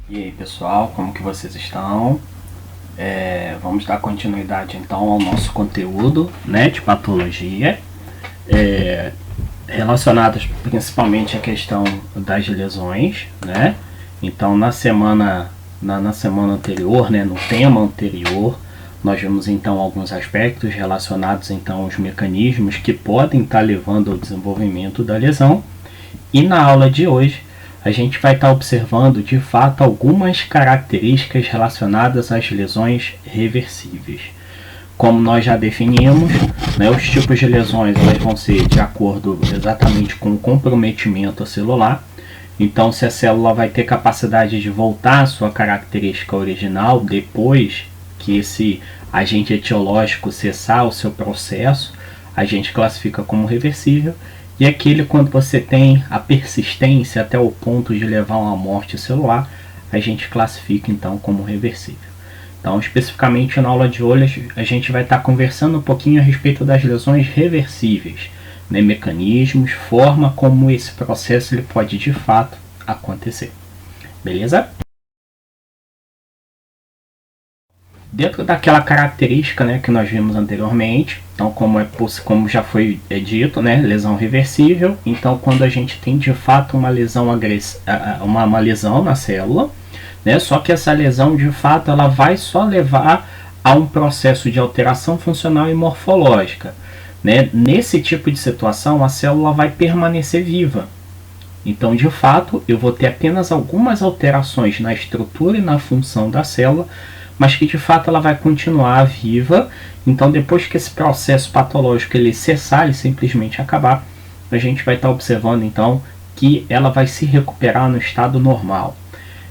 E aí pessoal, como que vocês estão? Vamos dar continuidade então ao nosso conteúdo, né, de patologia, relacionadas principalmente à questão das lesões, né? Então na semana anterior, né, no tema anterior, nós vimos então alguns aspectos relacionados então aos mecanismos que podem estar levando ao desenvolvimento da lesão. E na aula de hoje a gente vai estar observando de fato algumas características relacionadas às lesões reversíveis. Como nós já definimos, né, os tipos de lesões elas vão ser de acordo exatamente com o comprometimento celular. Então, se a célula vai ter capacidade de voltar à sua característica original depois que esse agente etiológico cessar o seu processo, a gente classifica como reversível. E aquele quando você tem a persistência até o ponto de levar a uma morte celular, a gente classifica então como reversível. Então, especificamente na aula de hoje, a gente vai estar conversando um pouquinho a respeito das lesões reversíveis, né, mecanismos, forma como esse processo ele pode de fato acontecer. Beleza? Dentro daquela característica, né, que nós vimos anteriormente, então como já foi dito, né, lesão reversível, então quando a gente tem de fato uma lesão uma lesão na célula, né, só que essa lesão de fato ela vai só levar a um processo de alteração funcional e morfológica, né? Nesse tipo de situação a célula vai permanecer viva. Então, de fato, eu vou ter apenas algumas alterações na estrutura e na função da célula, mas que de fato ela vai continuar viva. Então, depois que esse processo patológico ele cessar, ele simplesmente acabar, a gente vai estar observando então que ela vai se recuperar no estado normal.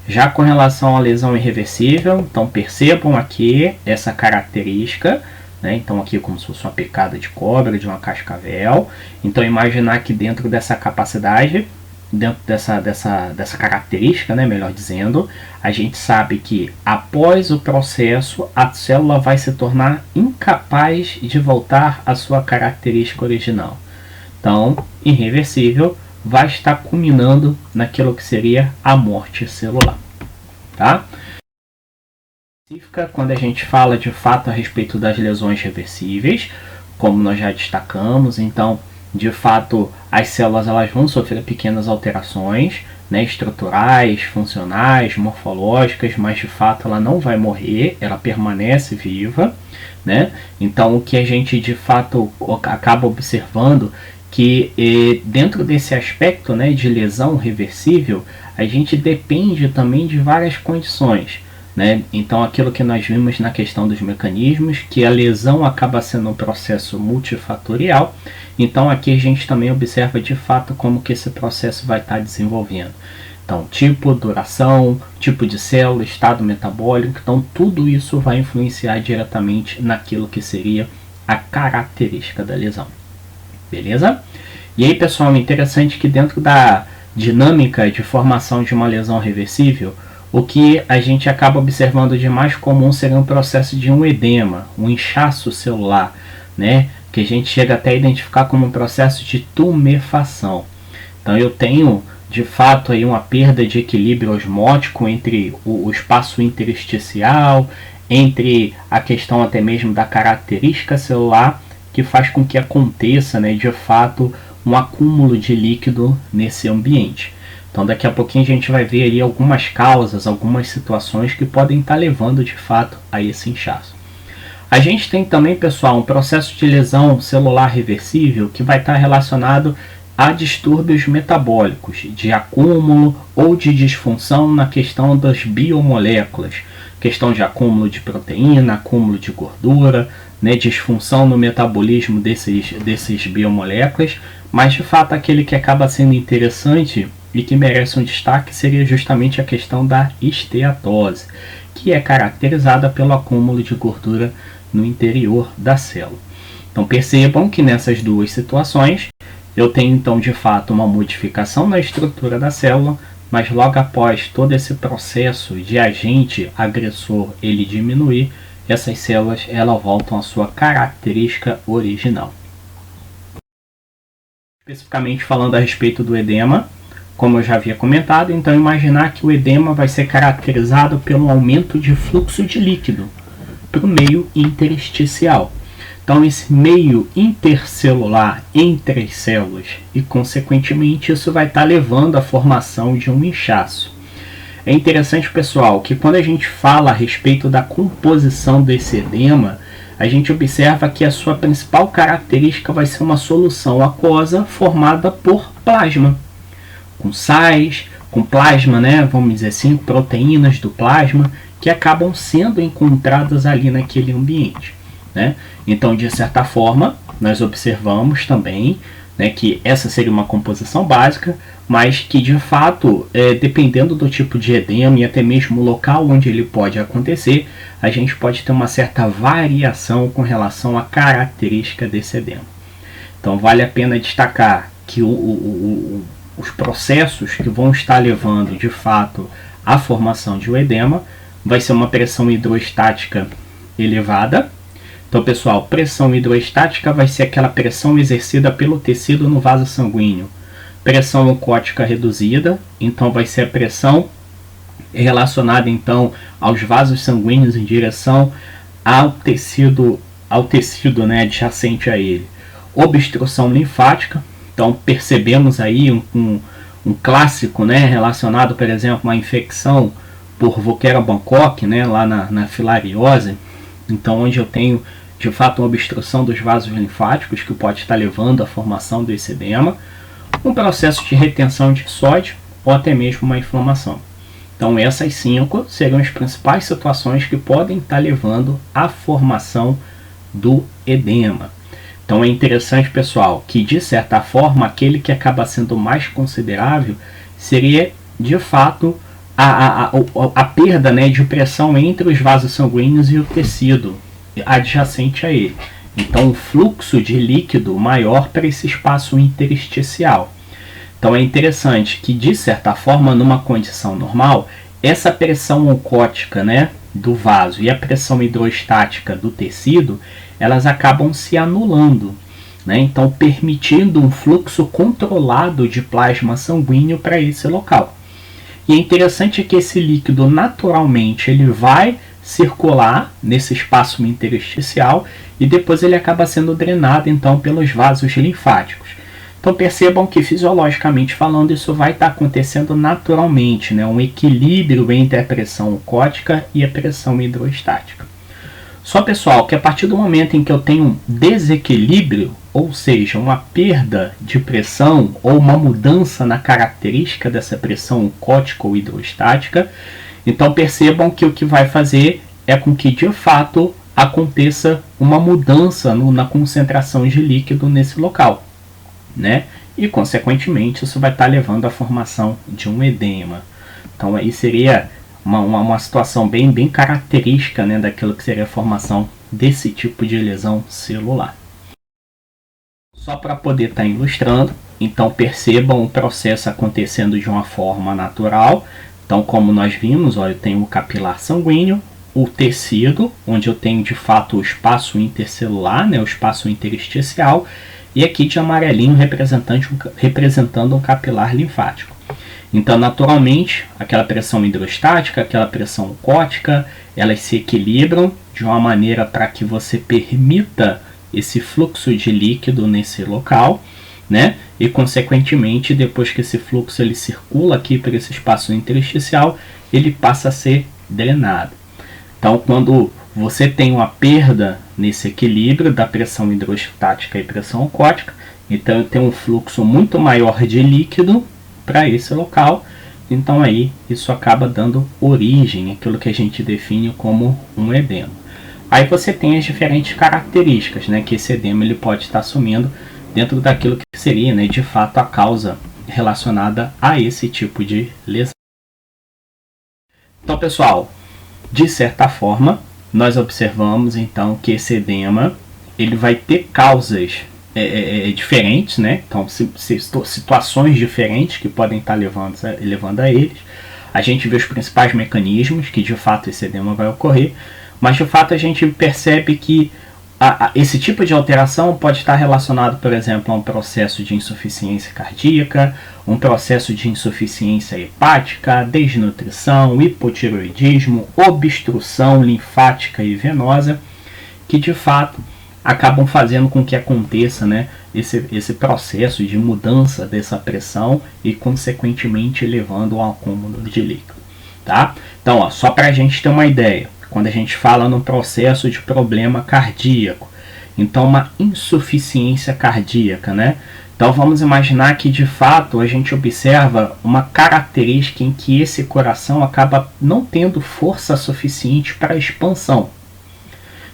Já com relação à lesão irreversível, então percebam aqui essa característica, né? Então aqui como se fosse uma picada de cobra, de uma cascavel. Então imaginar que dentro dessa capacidade, dentro dessa característica, né, melhor dizendo, a gente sabe que após o processo a célula vai se tornar incapaz de voltar à sua característica original. Então, irreversível vai estar culminando naquilo que seria a morte celular, tá? Quando a gente fala de fato a respeito das lesões reversíveis, como nós já destacamos, então de fato as células elas vão sofrer pequenas alterações, né, estruturais, funcionais, morfológicas, mas de fato ela não vai morrer, ela permanece viva, né? Então o que a gente de fato acaba observando que dentro desse aspecto, né, de lesão reversível, a gente depende também de várias condições, né? Então aquilo que nós vimos na questão dos mecanismos, que a lesão acaba sendo um processo multifatorial, então aqui a gente também observa de fato como que esse processo vai estar desenvolvendo. Então tipo, duração, tipo de célula, estado metabólico, então tudo isso vai influenciar diretamente naquilo que seria a característica da lesão. Beleza? E aí pessoal, é interessante que dentro da dinâmica de formação de uma lesão reversível, o que a gente acaba observando de mais comum seria um processo de um edema, um inchaço celular, né? Que a gente chega até a identificar como um processo de tumefação. Então eu tenho de fato aí uma perda de equilíbrio osmótico entre o espaço intersticial, entre a questão até mesmo da característica celular, que faz com que aconteça, né, de fato um acúmulo de líquido nesse ambiente. Então daqui a pouquinho a gente vai ver aí algumas causas, algumas situações que podem estar levando de fato a esse inchaço. A gente tem também, pessoal, um processo de lesão celular reversível que vai estar relacionado a distúrbios metabólicos, de acúmulo ou de disfunção na questão das biomoléculas, questão de acúmulo de proteína, acúmulo de gordura, né, disfunção no metabolismo desses biomoléculas, mas de fato aquele que acaba sendo interessante e que merece um destaque seria justamente a questão da esteatose, que é caracterizada pelo acúmulo de gordura no interior da célula. Então percebam que nessas duas situações eu tenho então de fato uma modificação na estrutura da célula, mas logo após todo esse processo de agente agressor ele diminuir, essas células elas voltam à sua característica original. Especificamente falando a respeito do edema, como eu já havia comentado, então imaginar que o edema vai ser caracterizado pelo aumento de fluxo de líquido para o meio intersticial. Então, esse meio intercelular entre as células e, consequentemente, isso vai estar levando à formação de um inchaço. É interessante, pessoal, que quando a gente fala a respeito da composição desse edema, a gente observa que a sua principal característica vai ser uma solução aquosa formada por plasma, com sais, com plasma, né, vamos dizer assim, proteínas do plasma, que acabam sendo encontradas ali naquele ambiente, né? Então, de certa forma, nós observamos também, né, que essa seria uma composição básica, mas que de fato, dependendo do tipo de edema e até mesmo o local onde ele pode acontecer, a gente pode ter uma certa variação com relação à característica desse edema. Então, vale a pena destacar que os processos que vão estar levando de fato à formação de um edema vai ser uma pressão hidroestática elevada. Então, pessoal, pressão hidroestática vai ser aquela pressão exercida pelo tecido no vaso sanguíneo. Pressão oncótica reduzida, então vai ser a pressão relacionada então aos vasos sanguíneos em direção ao tecido, né, adjacente a ele. Obstrução linfática, então percebemos aí um clássico, né, relacionado, por exemplo, à infecção por Voquera Bangkok, né, lá na filariose. Então, onde eu tenho de fato uma obstrução dos vasos linfáticos que pode estar levando à formação desse edema, um processo de retenção de sódio ou até mesmo uma inflamação. Então, essas 5 seriam as principais situações que podem estar levando à formação do edema. Então, é interessante, pessoal, que de certa forma aquele que acaba sendo mais considerável seria de fato a perda, né, de pressão entre os vasos sanguíneos e o tecido adjacente a ele. Então, o fluxo de líquido maior para esse espaço intersticial. Então, é interessante que, de certa forma, numa condição normal, essa pressão oncótica, né, do vaso e a pressão hidroestática do tecido, elas acabam se anulando, né? Então, permitindo um fluxo controlado de plasma sanguíneo para esse local. E é interessante que esse líquido, naturalmente, ele vai circular nesse espaço intersticial e depois ele acaba sendo drenado, então, pelos vasos linfáticos. Então, percebam que, fisiologicamente falando, isso vai estar acontecendo naturalmente, né? Um equilíbrio entre a pressão oncótica e a pressão hidroestática. Só, pessoal, que a partir do momento em que eu tenho um desequilíbrio, ou seja, uma perda de pressão ou uma mudança na característica dessa pressão oncótica ou hidroestática, então percebam que o que vai fazer é com que de fato aconteça uma mudança na concentração de líquido nesse local, né? E consequentemente isso vai estar levando à formação de um edema. Então aí seria uma situação bem característica, né, daquilo que seria a formação desse tipo de lesão celular. Só para poder estar ilustrando, então percebam o processo acontecendo de uma forma natural. Então, como nós vimos, ó, eu tenho o capilar sanguíneo, o tecido, onde eu tenho de fato o espaço intercelular, né, o espaço intersticial, e aqui de amarelinho representando um capilar linfático. Então, naturalmente, aquela pressão hidrostática, aquela pressão oncótica, elas se equilibram de uma maneira para que você permita esse fluxo de líquido nesse local, né? E, consequentemente, depois que esse fluxo ele circula aqui por esse espaço intersticial, ele passa a ser drenado. Então, quando você tem uma perda nesse equilíbrio da pressão hidrostática e pressão oncótica, então eu tenho um fluxo muito maior de líquido para esse local, então aí isso acaba dando origem àquilo que a gente define como um edema. Aí você tem as diferentes características, né, que esse edema ele pode estar assumindo dentro daquilo que seria, né, de fato a causa relacionada a esse tipo de lesão. Então, pessoal, de certa forma, nós observamos então que esse edema ele vai ter causas diferentes, né? Então, situações diferentes que podem estar levando a eles. A gente vê os principais mecanismos que de fato esse edema vai ocorrer, mas de fato a gente percebe que Esse tipo de alteração pode estar relacionado, por exemplo, a um processo de insuficiência cardíaca, um processo de insuficiência hepática, desnutrição, hipotireoidismo, obstrução linfática e venosa, que de fato acabam fazendo com que aconteça, né, esse processo de mudança dessa pressão e, consequentemente, levando ao acúmulo de líquido. Tá? Então, ó, só para a gente ter uma ideia, quando a gente fala no processo de problema cardíaco, então uma insuficiência cardíaca, né? Então vamos imaginar que de fato a gente observa uma característica em que esse coração acaba não tendo força suficiente para a expansão.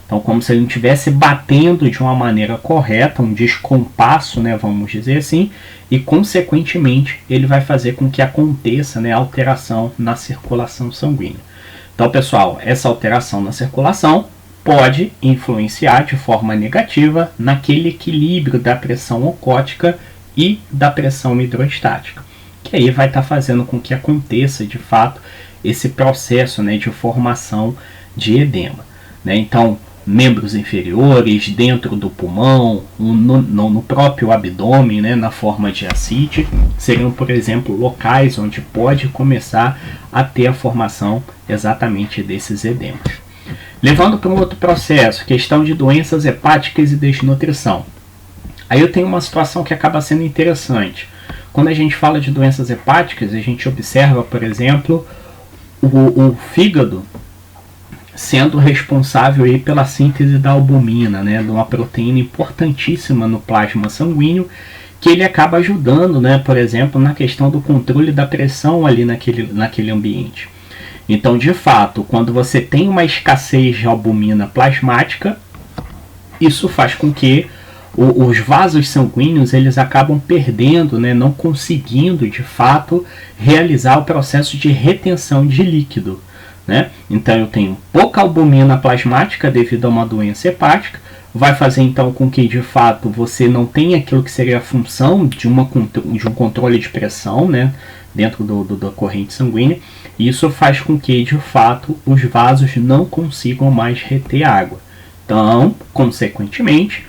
Então, como se ele não estivesse batendo de uma maneira correta, um descompasso, né, vamos dizer assim, e consequentemente ele vai fazer com que aconteça, né, alteração na circulação sanguínea. Então, pessoal, essa alteração na circulação pode influenciar de forma negativa naquele equilíbrio da pressão ocótica e da pressão hidrostática, que aí vai estar fazendo com que aconteça de fato esse processo, né, de formação de edema, né? Então, membros inferiores, dentro do pulmão, no próprio abdômen, né, na forma de ascite, seriam, por exemplo, locais onde pode começar a ter a formação exatamente desses edemas. Levando para um outro processo, questão de doenças hepáticas e desnutrição. Aí eu tenho uma situação que acaba sendo interessante. Quando a gente fala de doenças hepáticas, a gente observa, por exemplo, o fígado sendo responsável aí pela síntese da albumina, né, de uma proteína importantíssima no plasma sanguíneo, que ele acaba ajudando, né, por exemplo, na questão do controle da pressão ali naquele ambiente. Então, de fato, quando você tem uma escassez de albumina plasmática, isso faz com que os vasos sanguíneos eles acabam perdendo, né, não conseguindo, de fato, realizar o processo de retenção de líquido. Né? Então eu tenho pouca albumina plasmática devido a uma doença hepática, vai fazer então com que de fato você não tenha aquilo que seria a função de um controle de pressão, né, dentro da corrente sanguínea, e isso faz com que de fato os vasos não consigam mais reter água. Então, consequentemente,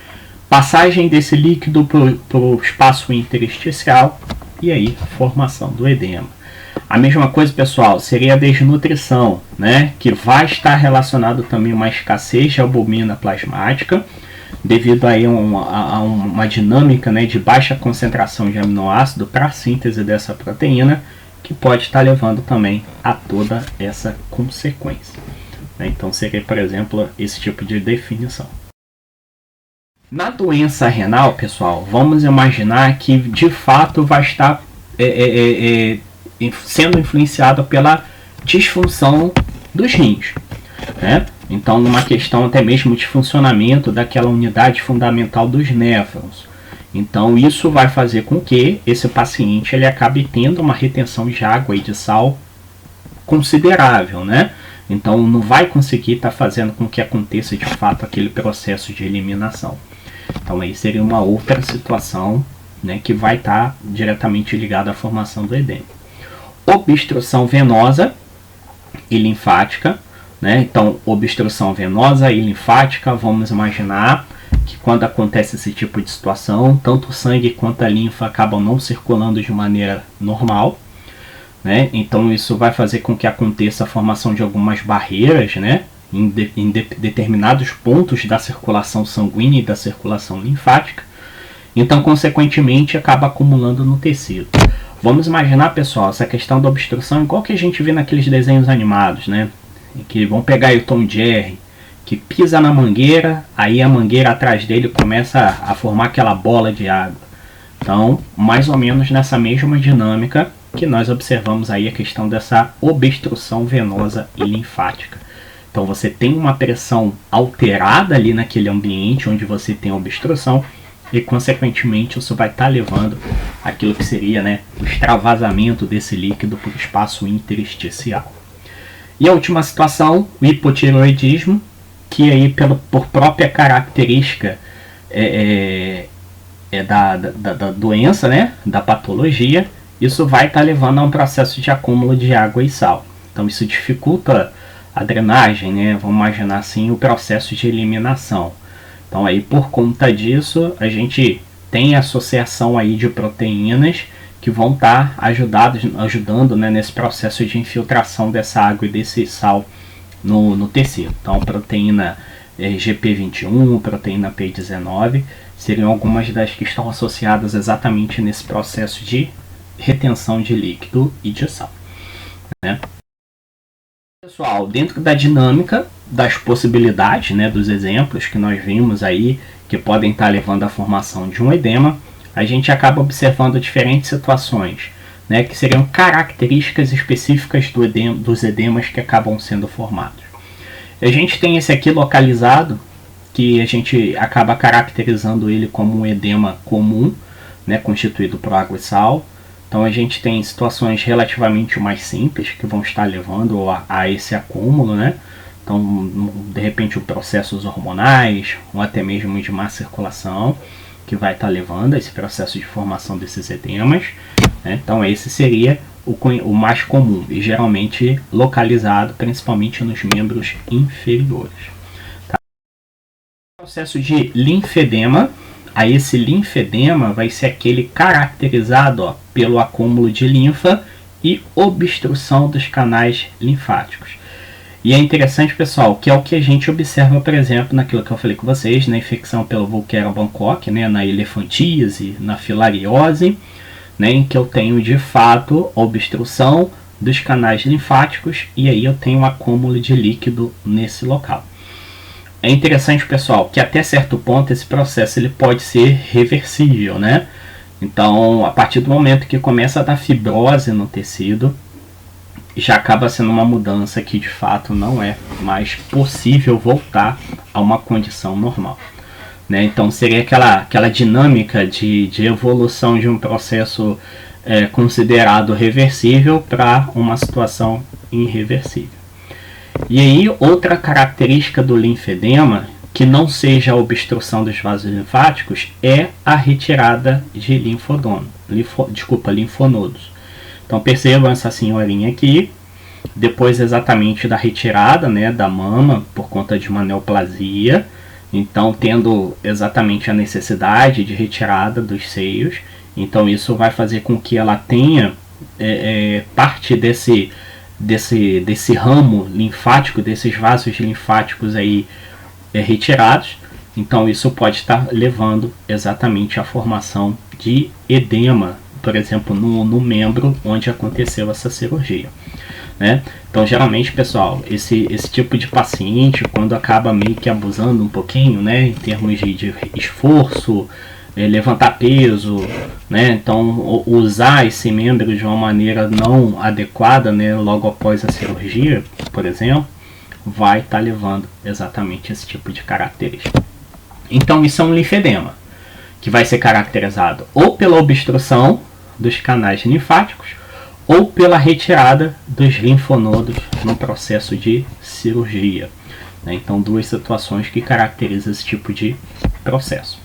passagem desse líquido para o espaço intersticial e aí formação do edema. A mesma coisa, pessoal, seria a desnutrição, né, que vai estar relacionado também a uma escassez de albumina plasmática, devido aí a uma dinâmica, né, de baixa concentração de aminoácido para a síntese dessa proteína, que pode estar levando também a toda essa consequência. Então seria, por exemplo, esse tipo de definição. Na doença renal, pessoal, vamos imaginar que de fato vai estar sendo influenciada pela disfunção dos rins, né? Então, numa questão até mesmo de funcionamento daquela unidade fundamental dos néfrons. Então, isso vai fazer com que esse paciente ele acabe tendo uma retenção de água e de sal considerável, né? Então, não vai conseguir estar fazendo com que aconteça de fato aquele processo de eliminação. Então, aí seria uma outra situação, né, que vai estar diretamente ligada à formação do edema. Obstrução venosa e linfática, né? Então, obstrução venosa e linfática, vamos imaginar que quando acontece esse tipo de situação, tanto o sangue quanto a linfa acabam não circulando de maneira normal, né? Então, isso vai fazer com que aconteça a formação de algumas barreiras, né, em determinados pontos da circulação sanguínea e da circulação linfática. Então, consequentemente, acaba acumulando no tecido. Vamos imaginar, pessoal, essa questão da obstrução igual que a gente vê naqueles desenhos animados, né? Que vão pegar aí o Tom Jerry, que pisa na mangueira, aí a mangueira atrás dele começa a formar aquela bola de água. Então, mais ou menos nessa mesma dinâmica que nós observamos aí a questão dessa obstrução venosa e linfática. Então, você tem uma pressão alterada ali naquele ambiente onde você tem obstrução, e consequentemente isso vai estar levando aquilo que seria, né, o extravasamento desse líquido para o espaço intersticial. E a última situação, o hipotireoidismo, que aí por própria característica da doença, né, da patologia, isso vai estar levando a um processo de acúmulo de água e sal. Então isso dificulta a drenagem, né, vamos imaginar assim, o processo de eliminação. Então aí por conta disso a gente tem associação aí de proteínas que vão estar ajudando, né, nesse processo de infiltração dessa água e desse sal no tecido. Então proteína GP21, proteína P19 seriam algumas das que estão associadas exatamente nesse processo de retenção de líquido e de sal, né? Pessoal, dentro da dinâmica das possibilidades, né, dos exemplos que nós vimos aí, que podem estar levando à formação de um edema, a gente acaba observando diferentes situações, né, que seriam características específicas dos edemas que acabam sendo formados. A gente tem esse aqui localizado, que a gente acaba caracterizando ele como um edema comum, né, constituído por água e sal. Então a gente tem situações relativamente mais simples que vão estar levando a esse acúmulo, né? Então, de repente, processos hormonais, ou até mesmo de má circulação, que vai estar levando a esse processo de formação desses edemas, né? Então esse seria o mais comum e geralmente localizado principalmente nos membros inferiores. Tá? O processo de linfedema, aí esse linfedema vai ser aquele caracterizado pelo acúmulo de linfa e obstrução dos canais linfáticos. E é interessante, pessoal, que é o que a gente observa, por exemplo, naquilo que eu falei com vocês, na infecção pelo Volkera Bangkok, né, na elefantíase, na filariose, né, em que eu tenho de fato obstrução dos canais linfáticos e aí eu tenho um acúmulo de líquido nesse local. É interessante, pessoal, que até certo ponto esse processo ele pode ser reversível, né? Então, a partir do momento que começa a dar fibrose no tecido, já acaba sendo uma mudança que de fato não é mais possível voltar a uma condição normal, né? Então seria aquela dinâmica de evolução de um processo considerado reversível para uma situação irreversível. E aí outra característica do linfedema, que não seja a obstrução dos vasos linfáticos, é a retirada de linfonodos. Então percebam essa senhorinha aqui, depois exatamente da retirada, né, da mama por conta de uma neoplasia, então tendo exatamente a necessidade de retirada dos seios, então isso vai fazer com que ela tenha parte desse ramo linfático, desses vasos linfáticos aí retirados, então isso pode estar levando exatamente à formação de edema, por exemplo, no membro onde aconteceu essa cirurgia, né? Então, geralmente, pessoal, esse tipo de paciente, quando acaba meio que abusando um pouquinho, né, em termos de esforço, levantar peso, né, então usar esse membro de uma maneira não adequada, né, logo após a cirurgia, por exemplo, vai estar levando exatamente esse tipo de característica. Então, isso é um linfedema, que vai ser caracterizado ou pela obstrução dos canais linfáticos ou pela retirada dos linfonodos no processo de cirurgia, né? Então, duas situações que caracterizam esse tipo de processo.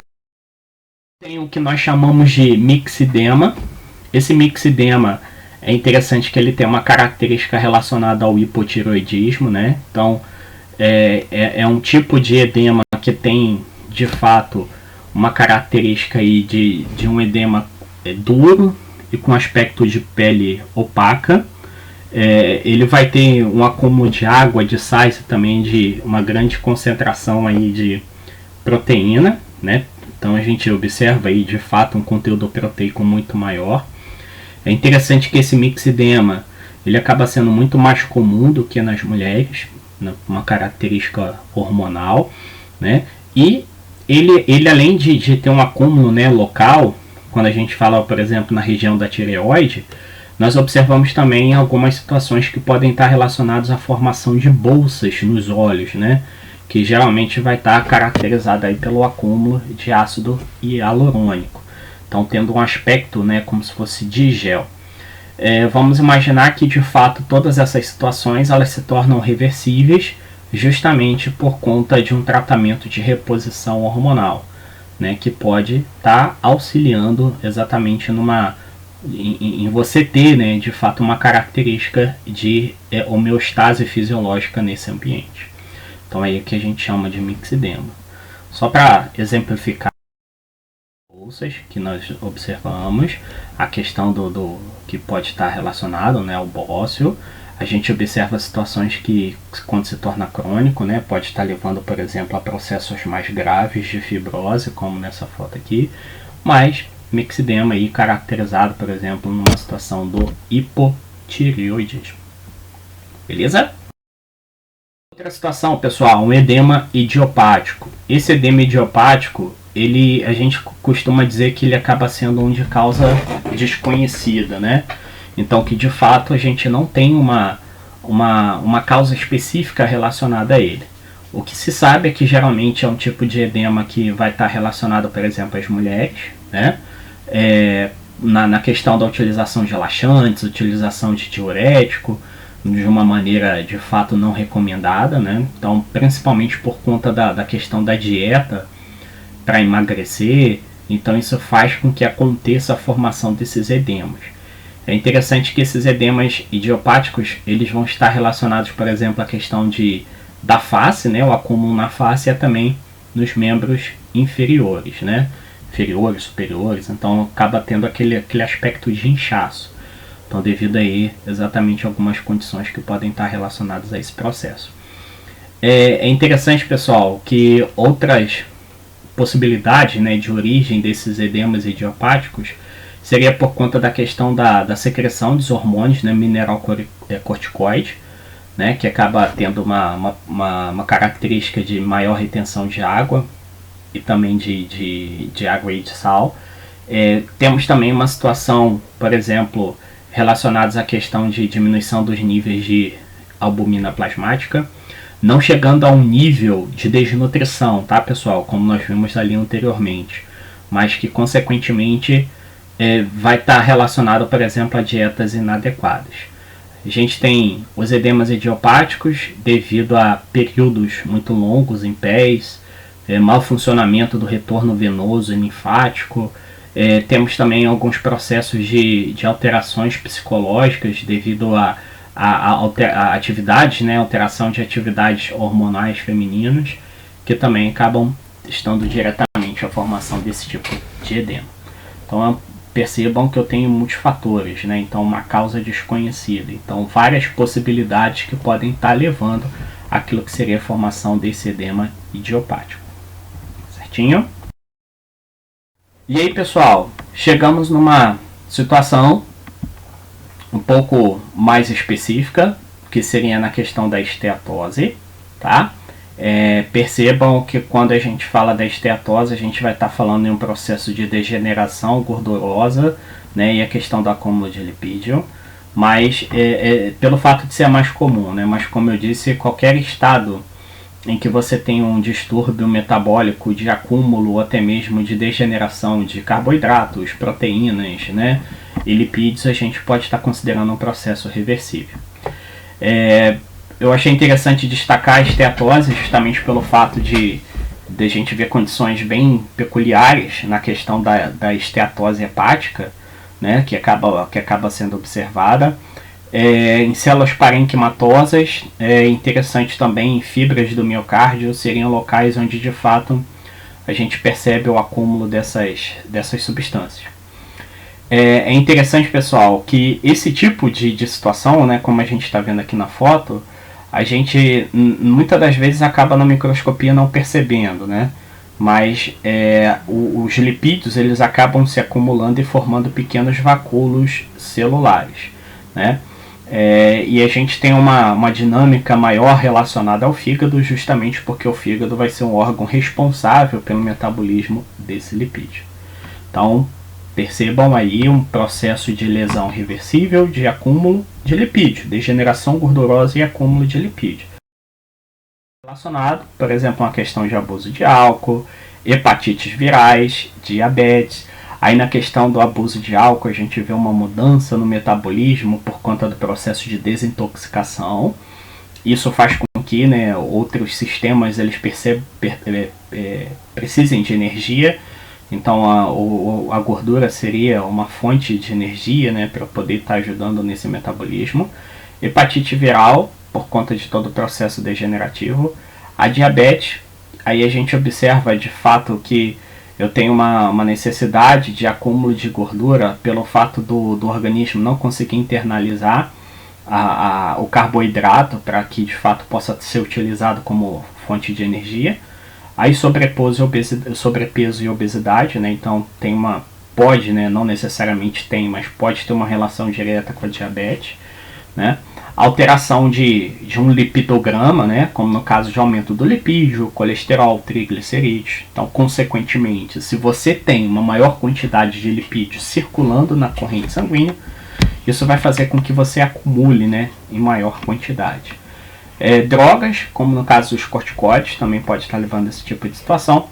Tem o que nós chamamos de mixedema. Esse mixedema é interessante que ele tem uma característica relacionada ao hipotireoidismo, né? Então, é um tipo de edema que tem, de fato, uma característica aí de um edema duro e com aspecto de pele opaca. Ele vai ter um acúmulo de água, de sais e também de uma grande concentração aí de proteína, né? Então a gente observa aí de fato um conteúdo proteico muito maior. É interessante que esse mixedema ele acaba sendo muito mais comum do que nas mulheres, né? Uma característica hormonal, né? E ele além de ter um acúmulo, né, local, quando a gente fala, por exemplo, na região da tireoide, nós observamos também algumas situações que podem estar relacionadas à formação de bolsas nos olhos, né? Que geralmente vai estar caracterizada aí pelo acúmulo de ácido hialurônico. Então, tendo um aspecto, né, como se fosse de gel. Vamos imaginar que, de fato, todas essas situações elas se tornam reversíveis justamente por conta de um tratamento de reposição hormonal, né, que pode estar auxiliando exatamente em você ter, né, de fato uma característica de homeostase fisiológica nesse ambiente. Então é aí que a gente chama de mixedema. Só para exemplificar bolsas que nós observamos, a questão do que pode estar relacionado, né, ao bócio. A gente observa situações que, quando se torna crônico, né, pode estar levando, por exemplo, a processos mais graves de fibrose, como nessa foto aqui, mas mixedema aí caracterizado, por exemplo, numa situação do hipotireoidismo. Beleza? Outra situação, pessoal, um edema idiopático. Esse edema idiopático, a gente costuma dizer que ele acaba sendo um de causa desconhecida, né? Então, que de fato a gente não tem uma causa específica relacionada a ele. O que se sabe é que geralmente é um tipo de edema que vai estar relacionado, por exemplo, às mulheres, né? Na questão da utilização de laxantes, utilização de diurético, de uma maneira de fato não recomendada, né? Então, principalmente por conta da questão da dieta para emagrecer, então isso faz com que aconteça a formação desses edemas. É interessante que esses edemas idiopáticos, eles vão estar relacionados, por exemplo, à questão da face, né? O acúmulo na face, e também nos membros inferiores, né? Inferiores, superiores, então acaba tendo aquele aspecto de inchaço. Então, devido aí exatamente algumas condições que podem estar relacionadas a esse processo. É interessante, pessoal, que outras possibilidades, né, de origem desses edemas idiopáticos seria por conta da questão da secreção dos hormônios, né, mineralocorticoide, né, que acaba tendo uma característica de maior retenção de água e também de água e de sal. Temos também uma situação, por exemplo, relacionados à questão de diminuição dos níveis de albumina plasmática, não chegando a um nível de desnutrição, tá, pessoal, como nós vimos ali anteriormente, mas que consequentemente vai estar relacionado, por exemplo, a dietas inadequadas. A gente tem os edemas idiopáticos devido a períodos muito longos em pés, mau funcionamento do retorno venoso e linfático. Temos também alguns processos de alterações psicológicas devido a atividades, né, alteração de atividades hormonais femininas, que também acabam estando diretamente a formação desse tipo de edema. Então percebam que eu tenho multifatores, né, então uma causa desconhecida, então várias possibilidades que podem estar levando àquilo que seria a formação desse edema idiopático. Certinho? E aí, pessoal, chegamos numa situação um pouco mais específica, que seria na questão da esteatose, tá? Percebam que quando a gente fala da esteatose, a gente vai estar falando em um processo de degeneração gordurosa, né, e a questão do acúmulo de lipídio, mas pelo fato de ser a mais comum, né, mas como eu disse, qualquer estado em que você tem um distúrbio metabólico de acúmulo ou até mesmo de degeneração de carboidratos, proteínas, né, e lipídios, a gente pode estar considerando um processo reversível. Eu achei interessante destacar a esteatose justamente pelo fato de a gente ver condições bem peculiares na questão da esteatose hepática, né, que acaba sendo observada. Em células parenquimatosas, interessante também, fibras do miocárdio seriam locais onde de fato a gente percebe o acúmulo dessas substâncias. É interessante, pessoal, que esse tipo de situação, né, como a gente está vendo aqui na foto, a gente muitas das vezes acaba na microscopia não percebendo, né? Mas os lipídios, eles acabam se acumulando e formando pequenos vacúolos celulares, né? E a gente tem uma dinâmica maior relacionada ao fígado, justamente porque o fígado vai ser um órgão responsável pelo metabolismo desse lipídio. Então, percebam aí um processo de lesão reversível de acúmulo de lipídio, degeneração gordurosa e acúmulo de lipídio. Relacionado, por exemplo, a uma questão de abuso de álcool, hepatites virais, diabetes. Aí na questão do abuso de álcool a gente vê uma mudança no metabolismo por conta do processo de desintoxicação. Isso faz com que, né, outros sistemas eles precisem de energia. Então a gordura seria uma fonte de energia, né, para poder estar ajudando nesse metabolismo. Hepatite viral, por conta de todo o processo degenerativo. A diabetes, aí a gente observa de fato que eu tenho uma necessidade de acúmulo de gordura pelo fato do organismo não conseguir internalizar o carboidrato para que de fato possa ser utilizado como fonte de energia. Aí sobrepeso e obesidade, né? Então pode, né? Não necessariamente tem, mas pode ter uma relação direta com a diabetes, né? Alteração de um lipidograma, né? Como no caso de aumento do lipídio, colesterol, triglicerídeos. Então, consequentemente, se você tem uma maior quantidade de lipídios circulando na corrente sanguínea, isso vai fazer com que você acumule, né, em maior quantidade. Drogas, como no caso dos corticoides, também pode estar levando a esse tipo de situação.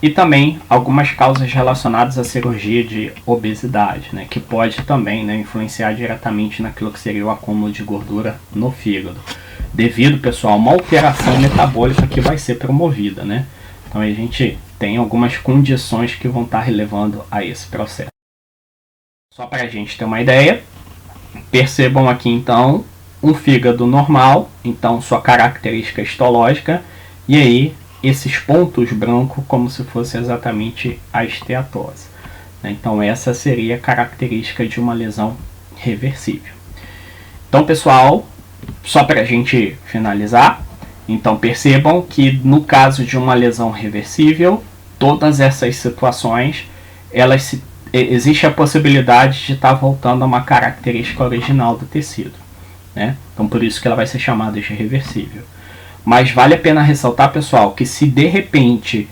E também algumas causas relacionadas à cirurgia de obesidade, né, que pode também, né, influenciar diretamente naquilo que seria o acúmulo de gordura no fígado. Devido, pessoal, a uma alteração metabólica que vai ser promovida, né? Então a gente tem algumas condições que vão estar relevando a esse processo. Só para a gente ter uma ideia, percebam aqui então um fígado normal, então sua característica histológica, e aí esses pontos brancos como se fosse exatamente a esteatose. Então essa seria a característica de uma lesão reversível. Então, pessoal, só para a gente finalizar, então percebam que no caso de uma lesão reversível, todas essas situações, existe a possibilidade de estar voltando a uma característica original do tecido, né? Então por isso que ela vai ser chamada de reversível. Mas vale a pena ressaltar, pessoal, que se de repente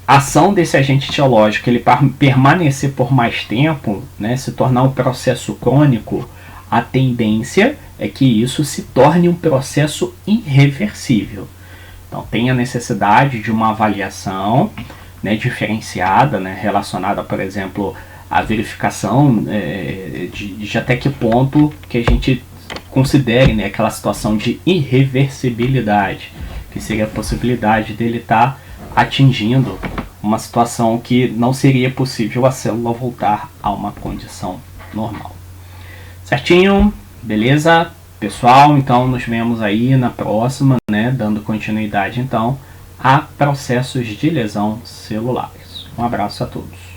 a ação desse agente etiológico ele permanecer por mais tempo, né, se tornar um processo crônico, a tendência é que isso se torne um processo irreversível. Então tem a necessidade de uma avaliação, né, diferenciada, né, relacionada, por exemplo, à verificação de até que ponto que a gente considere, né, aquela situação de irreversibilidade, que seria a possibilidade dele estar atingindo uma situação que não seria possível a célula voltar a uma condição normal. Certinho? Beleza? Pessoal, então nos vemos aí na próxima, né, dando continuidade então a processos de lesão celulares. Um abraço a todos.